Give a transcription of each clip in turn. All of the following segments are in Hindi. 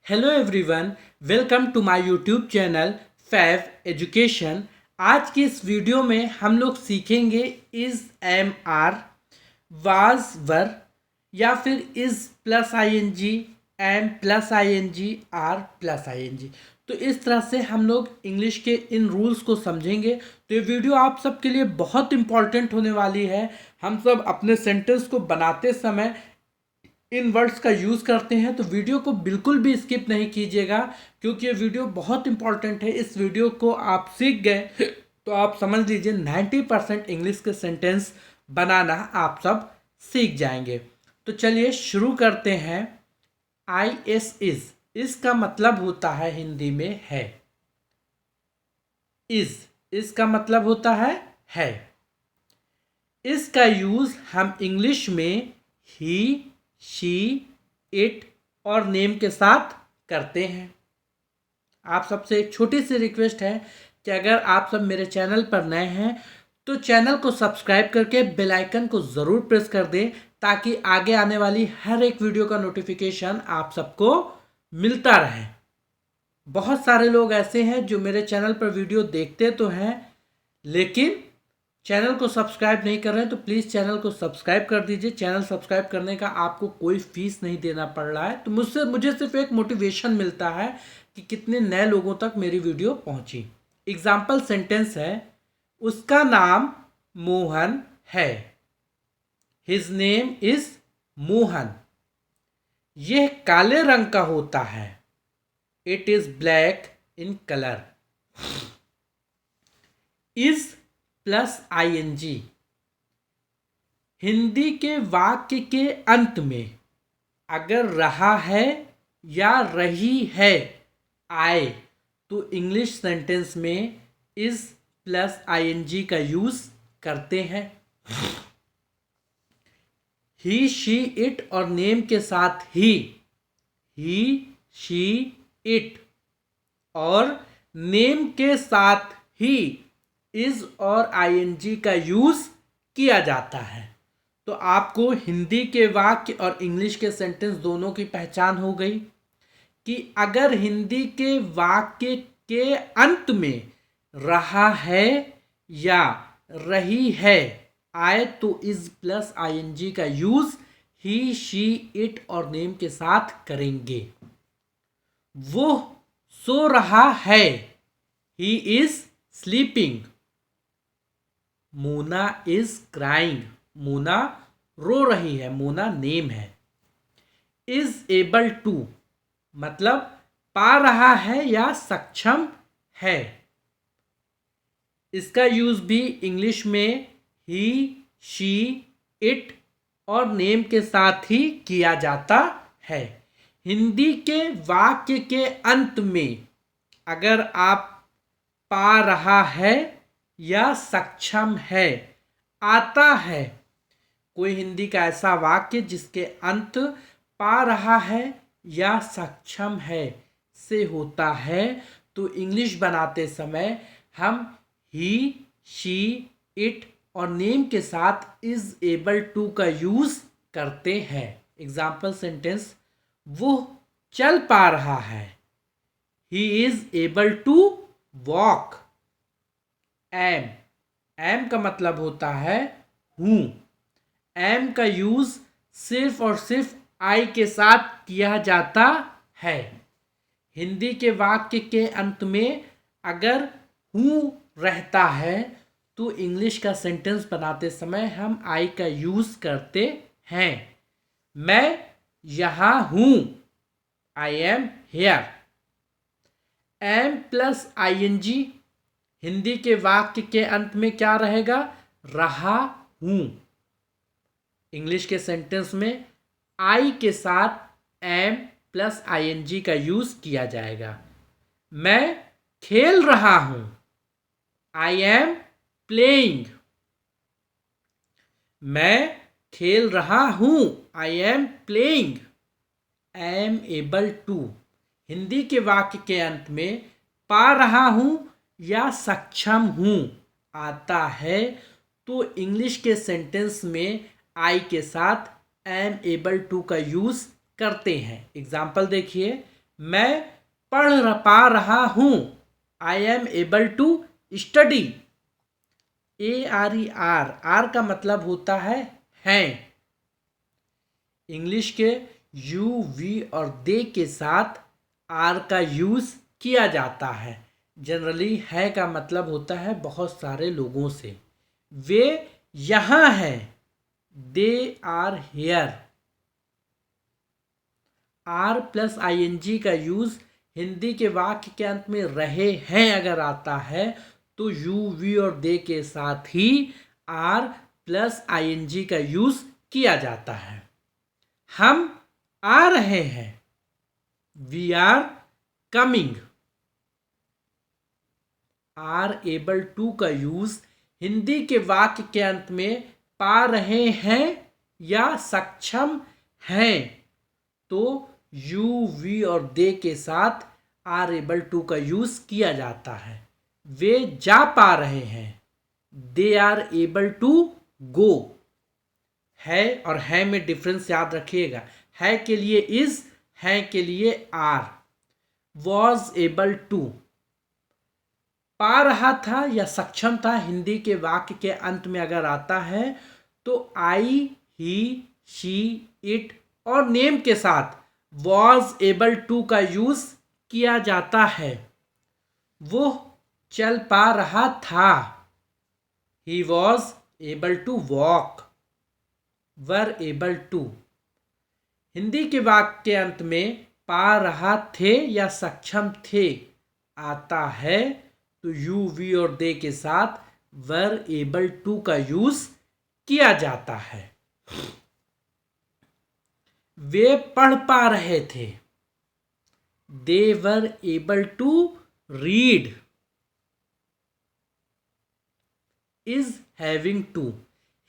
Hello everyone, welcome to my YouTube channel Fav Education. आज की इस वीडियो में हम लोग सीखेंगे is, am, are, was, were या फिर is plus I N G, am plus I N G, are plus I N G. तो इस तरह से हम लोग इंग्लिश के इन रूल्स को समझेंगे। तो ये वीडियो आप सबके लिए बहुत इंपॉर्टेंट होने वाली है। हम सब अपने सेंटेंस को बनाते समय इन वर्ड्स का यूज़ करते हैं, तो वीडियो को बिल्कुल भी स्किप नहीं कीजिएगा, क्योंकि ये वीडियो बहुत इंपॉर्टेंट है। इस वीडियो को आप सीख गए तो आप समझ लीजिए 90% इंग्लिश के सेंटेंस बनाना आप सब सीख जाएंगे। तो चलिए शुरू करते हैं। आई एस इज, इसका मतलब होता है हिंदी में है। इज, इसका मतलब होता है। इसका यूज हम इंग्लिश में ही, शी, इट और नेम के साथ करते हैं। आप सबसे एक छोटी सी रिक्वेस्ट है कि अगर आप सब मेरे चैनल पर नए हैं तो चैनल को सब्सक्राइब करके बेल आइकन को ज़रूर प्रेस कर दें, ताकि आगे आने वाली हर एक वीडियो का नोटिफिकेशन आप सबको मिलता रहे। बहुत सारे लोग ऐसे हैं जो मेरे चैनल पर वीडियो देखते तो हैं, लेकिन चैनल को सब्सक्राइब नहीं कर रहे हैं। तो प्लीज़ चैनल को सब्सक्राइब कर दीजिए। चैनल सब्सक्राइब करने का आपको कोई फीस नहीं देना पड़ रहा है। तो मुझे सिर्फ एक मोटिवेशन मिलता है कि कितने नए लोगों तक मेरी वीडियो पहुंची। एग्जाम्पल सेंटेंस है, उसका नाम मोहन है। His name is Mohan. यह काले रंग का होता है। It is black in colour. Is plus I N G, Hindi के वाक्य के अंत में अगर रहा है या रही है आए, तो इंग्लिश सेंटेंस में is plus I N G का यूज करते हैं। ही, शी, इट और नेम के साथ ही शी, इट और नेम के साथ ही इज और आई एन जी का यूज किया जाता है। तो आपको हिंदी के वाक्य और इंग्लिश के सेंटेंस दोनों की पहचान हो गई कि अगर हिंदी के वाक्य के अंत में रहा है या रही है आए, तो is plus I N G का यूज ही, शी, इट और नेम के साथ करेंगे। वो सो रहा है। He is sleeping. Mona is crying. Mona रो रही है। मोना नेम है। इज एबल टू मतलब पा रहा है या सक्षम है। इसका यूज भी इंग्लिश में ही, शी, इट और नेम के साथ ही किया जाता है। हिंदी के वाक्य के अंत में अगर आप पा रहा है या सक्षम है आता है, कोई हिंदी का ऐसा वाक्य जिसके अंत पा रहा है या सक्षम है से होता है, तो इंग्लिश बनाते समय हम ही, शी, इट और नेम के साथ इज एबल टू का यूज करते हैं। एग्जाम्पल सेंटेंस, वो चल पा रहा है। He is able to walk. Am का मतलब होता है हूं। एम का यूज सिर्फ और सिर्फ आई के साथ किया जाता है। हिंदी के वाक्य के अंत में अगर हूं रहता है तो इंग्लिश का सेंटेंस बनाते समय हम आई का यूज करते हैं। मैं यहां हूं। I am here. Am plus I N G, Hindi के वाक्य के अंत में क्या रहेगा? रहा हूं। इंग्लिश के सेंटेंस में आई के साथ am plus I N G का यूज किया जाएगा। मैं खेल रहा हूं। I am playing. मैं खेल रहा हूं। I am playing. Am able to, Hindi के वाक्य के अंत में पा रहा हूं या सक्षम हूं आता है, तो इंग्लिश के सेंटेंस में आई के साथ एम एबल टू का यूज करते हैं। एग्जाम्पल देखिए, मैं पढ़ पा रहा हूँ। I am able to study. ARER, are का मतलब होता है हैं। इंग्लिश के यू, वी और दे के साथ आर का यूज किया जाता है। जनरली है का मतलब होता है बहुत सारे लोगों से। वे यहाँ हैं, they are here. Are plus ING का यूज हिंदी के वाक्य के अंत में रहे हैं अगर आता है तो यू, वी और दे के साथ ही आर प्लस ING का यूज किया जाता है। हम आ रहे हैं, we are coming. Are able to का यूज हिंदी के वाक्य के अंत में पा रहे हैं या सक्षम हैं तो यू, वी और दे के साथ आर एबल टू का यूज किया जाता है। वे जा पा रहे हैं, they are able to go. है और है में डिफरेंस याद रखिएगा। है के लिए इज, है के लिए आर। वॉज एबल टू, पा रहा था या सक्षम था हिंदी के वाक्य के अंत में अगर आता है तो आई, ही, शी, इट और नेम के साथ वॉज एबल टू का यूज किया जाता है। वो चल पा रहा था, he was able to walk. Were able to, Hindi के वाक्य के अंत में पा रहा थे या सक्षम थे आता है तो यू, वी और दे के साथ वर एबल टू का यूज किया जाता है। वे पढ़ पा रहे थे, they were able to read. Is having to,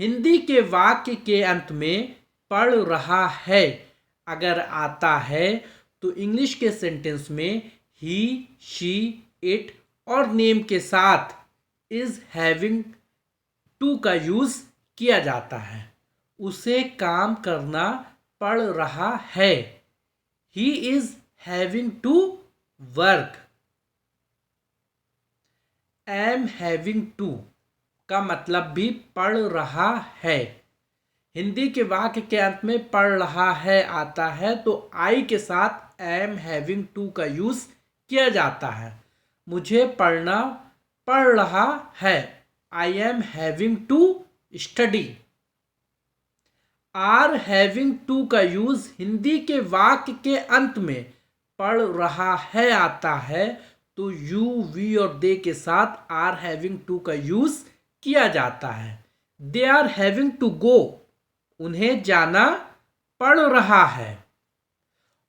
Hindi के वाक्य के अंत में पढ़ रहा है अगर आता है तो इंग्लिश के सेंटेंस में ही, शी, इट और नेम के साथ इज हैविंग टू का यूज किया जाता है। उसे काम करना पड़ रहा है, he is having to work. Am having to का मतलब भी पढ़ रहा है। हिंदी के वाक्य के अंत में पढ़ रहा है आता है तो आई के साथ एम हैविंग टू का यूज किया जाता है। मुझे पढ़ना पड़ रहा है, I am having to study. Are having to का यूज हिंदी के वाक्य के अंत में पढ़ रहा है आता है तो यू, वी और दे के साथ आर हैविंग टू का यूज किया जाता है। They are having to go, उन्हें जाना पड़ रहा है।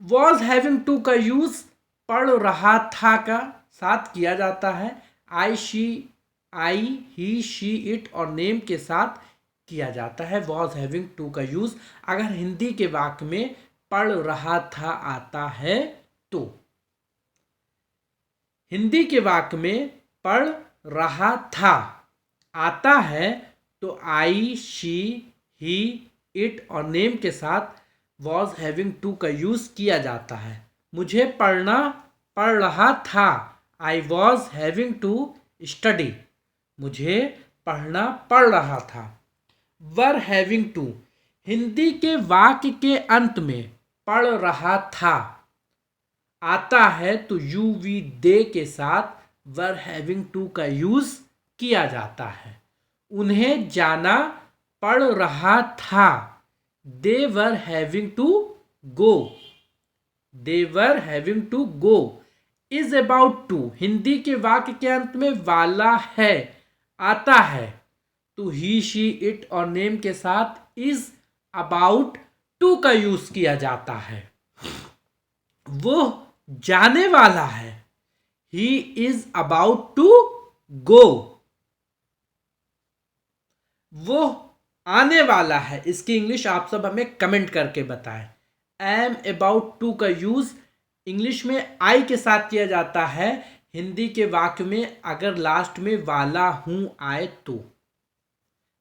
वॉज हैविंग टू का यूज पढ़ रहा था का साथ किया जाता है। आई, ही, शी, इट और नेम के साथ किया जाता है वॉज हैविंग टू का यूज अगर हिंदी के वाक्य में पढ़ रहा था आता है तो। हिंदी के वाक्य में पढ़ रहा था आता है तो आई, शी, ही, इट और नेम के साथ वॉज हैविंग टू का यूज किया जाता है। मुझे पढ़ना पड़ रहा था, I was having to study. मुझे पढ़ना पड़ रहा था। वर हैविंग टू, हिंदी के वाक्य के अंत में पढ़ रहा था आता है तो यू, वी, दे के साथ वर हैविंग टू का यूज किया जाता है। उन्हें जाना पड़ रहा था, they were having to go. They were having to go. Is about to, Hindi के वाक्य के अंत में वाला है आता है तो ही, शी, इट और नेम के साथ इज अबाउट टू का यूज किया जाता है। वो जाने वाला है, he is about to go. वो आने वाला है, इसकी इंग्लिश आप सब हमें कमेंट करके बताएं। एम अबाउट टू का यूज इंग्लिश में आई के साथ किया जाता है हिंदी के वाक्य में अगर लास्ट में वाला हूं आए तो।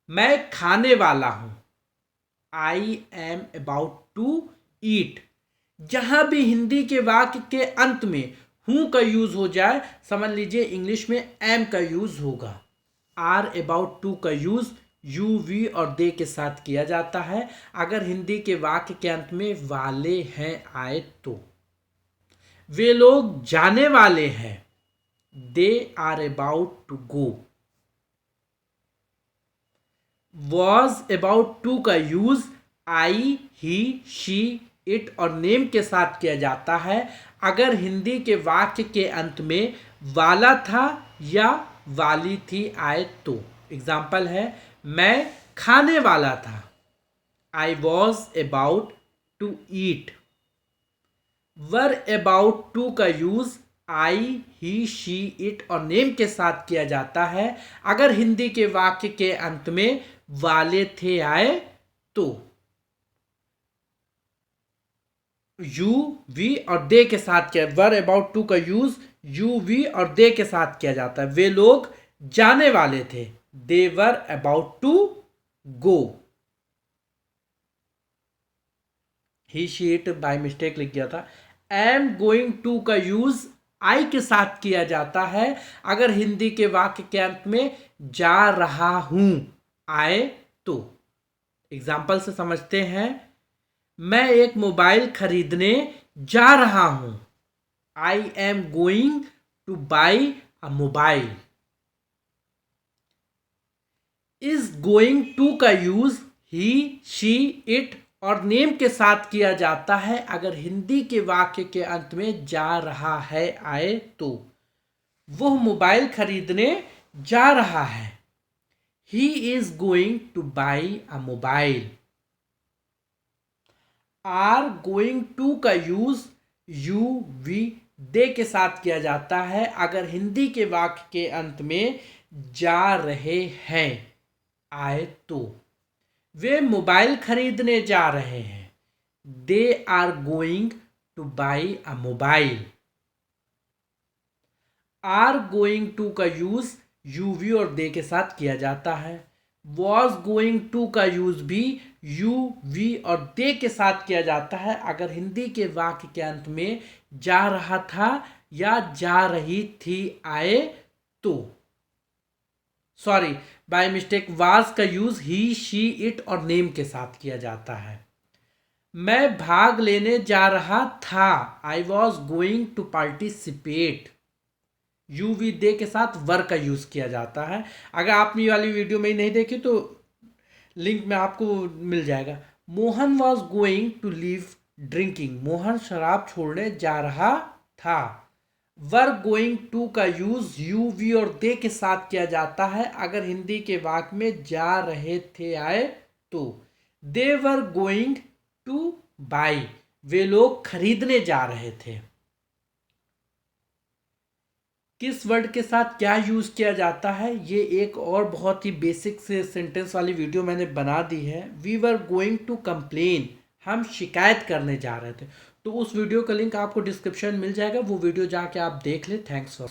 मैं खाने वाला हूं, I am about to eat. जहां भी हिंदी के वाक्य के अंत में हूं का यूज हो जाए, समझ लीजिए इंग्लिश में एम का यूज होगा। आर अबाउट टू का यूज यू वी और दे के साथ किया जाता है अगर हिंदी के वाक्य के अंत में वाले हैं आए तो। वे लोग जाने वाले हैं, they are about to go. Was about to का use I he she it और नेम के साथ किया जाता है अगर हिंदी के वाक्य के अंत में वाला था या वाली थी आए तो। एग्जाम्पल है, मैं खाने वाला था, I was about to eat. Were about to का use I he she it और नेम के साथ किया जाता है अगर हिंदी के वाक्य के अंत में वाले थे आए तो। यू वी और दे के साथ किया, वर अबाउट टू का यूज यू वी और दे के साथ किया जाता है। वे लोग जाने वाले थे, they were about to go. He she it by mistake लिख गया था। एम गोइंग टू का यूज आई के साथ किया जाता है अगर हिंदी के वाक्य के अंत में जा रहा हूं आए तो। एग्जाम्पल से समझते हैं, मैं एक मोबाइल खरीदने जा रहा हूं, I am going to buy a mobile. Is going to का यूज ही शी इट और नेम के साथ किया जाता है अगर हिंदी के वाक्य के अंत में जा रहा है आए तो। वह मोबाइल खरीदने जा रहा है, he is going to buy a mobile. Are going to का यूज यू वी दे के साथ किया जाता है अगर हिंदी के वाक्य के अंत में जा रहे हैं आए तो। वे मोबाइल खरीदने जा रहे हैं, they are going to buy a mobile. Are going to का यूज यू वी और दे के साथ किया जाता है। वॉज गोइंग टू का यूज भी यू वी और दे के साथ किया जाता है अगर हिंदी के वाक्य के अंत में जा रहा था या जा रही थी आए तो। सॉरी, बाय मिस्टेक वाज का यूज ही शी इट और नेम के साथ किया जाता है। मैं भाग लेने जा रहा था, I was going to participate. You we they के साथ वर का यूज किया जाता है। अगर आपने ये वाली वीडियो में नहीं देखी तो लिंक में आपको मिल जाएगा। Mohan was going to leave drinking, Mohan शराब छोड़ने जा रहा था। वर गोइंग टू का यूज यू वी और दे के साथ किया जाता है अगर हिंदी के वाक्य में जा रहे थे आए तो। दे वर गोइंग टू बाई, वे लोग खरीदने जा रहे थे। किस वर्ड के साथ क्या यूज किया जाता है, ये एक और बहुत ही बेसिक से सेंटेंस वाली वीडियो मैंने बना दी है। We were going to complain, हम शिकायत करने जा रहे थे। तो उस वीडियो का लिंक आपको डिस्क्रिप्शन मिल जाएगा, वो वीडियो जाके आप देख ले। Thanks for